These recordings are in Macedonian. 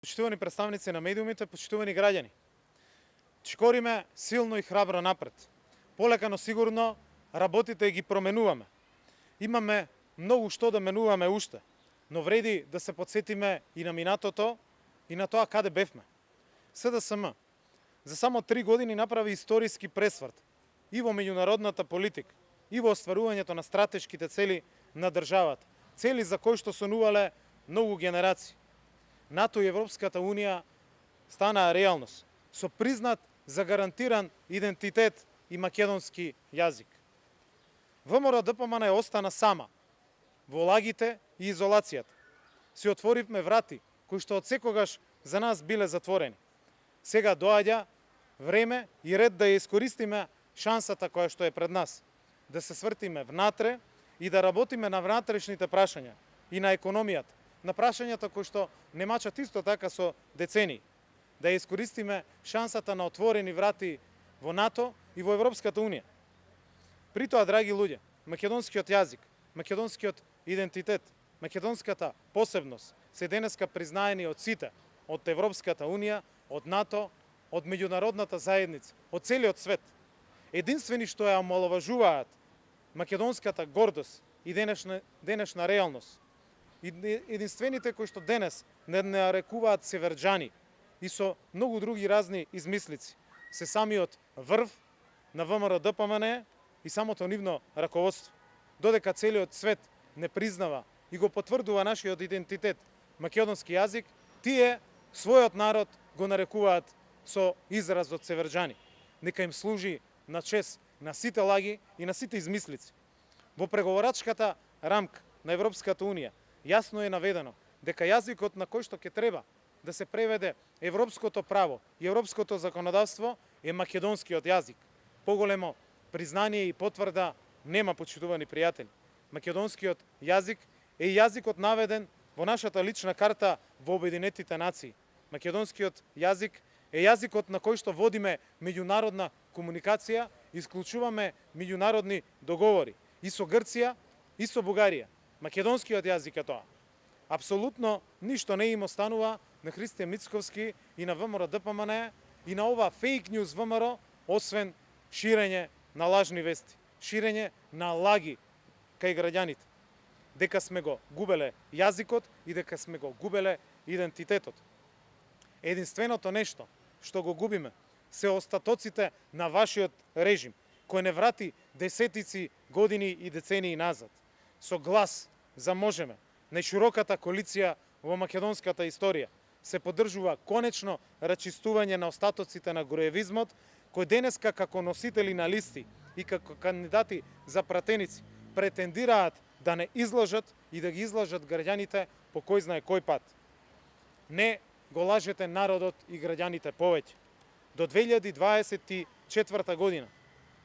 Почитувани представници на медиумите, почитувани граѓани. Чекориме силно и храбро напред. Полека, но сигурно, работите ги променуваме. Имаме многу што да менуваме уште, но вреди да се подсетиме и на минатото и на тоа каде бевме. СДСМ за само 3 години направи историски пресврт и во меѓународната политика, и во остварувањето на стратешките цели на државата, цели за кои што сонувале многу генерации. НАТО и Европската Унија станаа реалност, со признат загарантиран идентитет и македонски јазик. ВМРО ДПМН остана сама во лагите и изолацијата. Си отворивме врати кои што од секогаш за нас биле затворени. Сега доаѓа време и ред да ја искористиме шансата која што е пред нас, да се свртиме внатре и да работиме на внатрешните прашања и на економијата, на прашањата кои што не мачат исто така со децении, да ја искористиме шансата на отворени врати во НАТО и во Европската Унија. При тоа, драги луѓе, македонскиот јазик, македонскиот идентитет, македонската посебност се денеска признаени од сите, од Европската Унија, од НАТО, од меѓународната заедница, од целиот свет. Единствени што ја омаловажуваат македонската гордост и денешна реалност, единствените кои што денес не нарекуваат северџани и со многу други разни измислици, се самиот врв на ВМРО ДПМН и самото нивно раководство. Додека целиот свет не признава и го потврдува нашиот идентитет, македонски јазик, тие својот народ го нарекуваат со изразот северџани. Нека им служи на чест на сите лаги и на сите измислици. Во преговорачката рамка на Европската Унија јасно е наведено дека јазикот на кој што ќе треба да се преведе европското право и европското законодавство е македонскиот јазик. Поголемо признание и потврда нема, почитувани пријатели. Македонскиот јазик е јазикот наведен во нашата лична карта во Обединетите нации. Македонскиот јазик е јазикот на кој што водиме меѓународна комуникација и исклучуваме меѓународни договори и со Грција и со Бугарија. Македонскиот јазик е тоа. Апсолутно ништо не им останува на Христијан Мицковски и на ВМРО ДПМН и на ова фейк ньюс ВМРО, освен ширење на лажни вести, ширење на лаги кај граѓаните, дека сме го губеле јазикот и дека сме го губеле идентитетот. Единственото нешто што го губиме се остатоците на вашиот режим, кој не врати десетици години и децении назад. Со глас за Можеме, најшироката коалиција во македонската историја, се поддржува конечно рачистување на остатоците на груевизмот, кој денеска како носители на листи и како кандидати за пратеници претендираат да не излажат и да ги излажат граѓаните по кој знае кој пат. Не го лажете народот и граѓаните повеќе. До 2024 година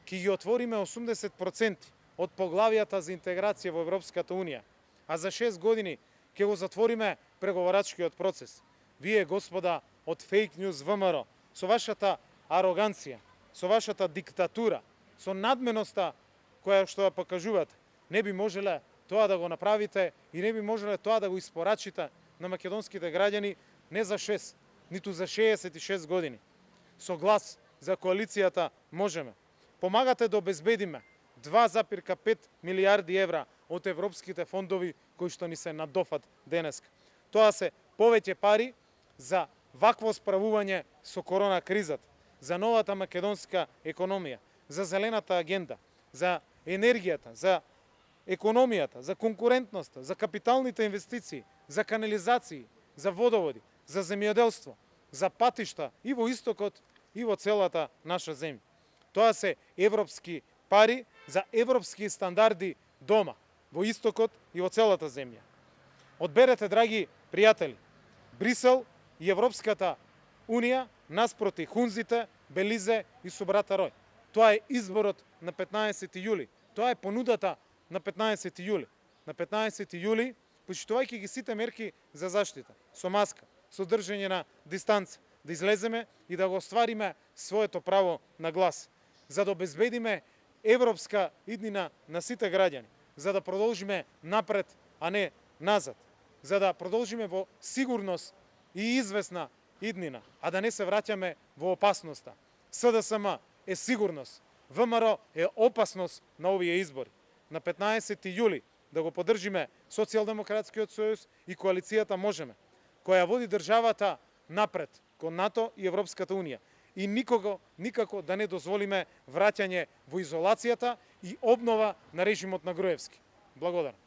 ќе ги отвориме 80% од поглавијата за интеграција во Европската Унија, а за 6 години ќе го затвориме преговорачкиот процес. Вие, господа, од фейк ньюс ВМРО, со вашата ароганција, со вашата диктатура, со надменоста која што ја покажувате, не би можеле тоа да го направите и не би можеле тоа да го испорачите на македонските граѓани не за 6, ниту за 66 години. Со глас за коалицијата Можеме помагате да обезбедиме 2,5 милијарди евра од европските фондови кои што ни се надофат денеска. Тоа се повеќе пари за вакво справување со корона кризата, за новата македонска економија, за зелената агенда, за енергијата, за економијата, за конкурентноста, за капиталните инвестиции, за канализации, за водоводи, за земјоделство, за патишта и во истокот и во целата наша земја. Тоа се европски пари за европски стандарди дома, во истокот и во целата земја. Одберете, драги пријатели, Брисел и Европската Унија наспроти хунзите, Белизе и Субрата Рој. Тоа е изборот на 15 јули. Тоа е понудата на 15 јули. На 15 јули, почитувајќи ги сите мерки за заштита, со маска, со држење на дистанца, да излеземе и да го оствариме своето право на глас, за да обезбедиме европска иднина на сите граѓани, за да продолжиме напред, а не назад, за да продолжиме во сигурност и известна иднина, а да не се враќаме во опасноста. СДСМ е сигурност, ВМРО е опасност на овие избори. На 15. јули да го поддржиме Социјалдемократскиот сојуз и коалицијата Можеме, која води државата напред кон НАТО и Европската Унија. И никако да не дозволиме враќање во изолацијата и обнова на режимот на Груевски. Благодарам.